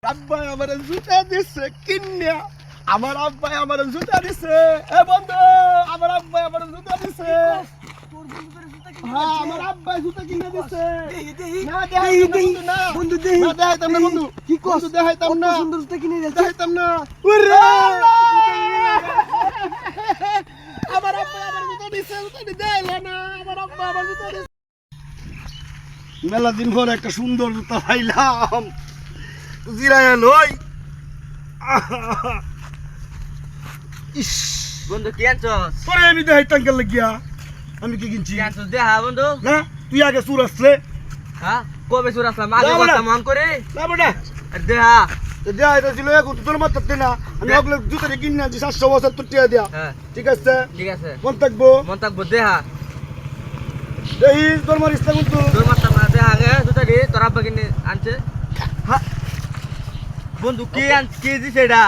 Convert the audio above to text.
আব্বাই আমার জুতা দিছে কিন্যা আমার আব্বাই আমার জুতা দিছে এ বন্ধু আমার আব্বাই আমার জুতা দিছে হ্যাঁ আমার আব্বাই জুতা কিনে দিছে না দেখাইতাম না বন্ধু দেই না দেখাইতাম না বন্ধু কি কস দেখাইতাম না সুন্দর জুতা কিনে দিছে দেখাইতাম না ওরে আমার আব্বাই আমার জুতা দিছে জুতা দেইলা না আমার আব্বা আমার জুতা দিছে মেলা দিন পর একটা সুন্দর জুতা পাইলাম জিরায়া লই ইস বন্ধু কি আনছস পরে আমি দেখাইতাম কে লাগিয়া আমি কি কিনছি কি আনছস দেখা বন্ধু না তুই আগে সুর আসলে হ্যাঁ কবে সুর আসলাম আগে না, কথা না। মন করে না বেটা আর দেখা তো দেয়া এটা ছিল এখন তোর মাথাতে না আমি ওগুলো জুতারে কিনে আনছি 700 টিয়া দিয়া হ্যাঁ ঠিক আছে ঠিক আছে মন থাকবো মন থাকবো দেখা এই তোর মারিস না কিন্তু তোর মাথা না দেখা আগে দুটা দি তোর আব্বা কিনে আনছে বন্ধু কি দিছে এটা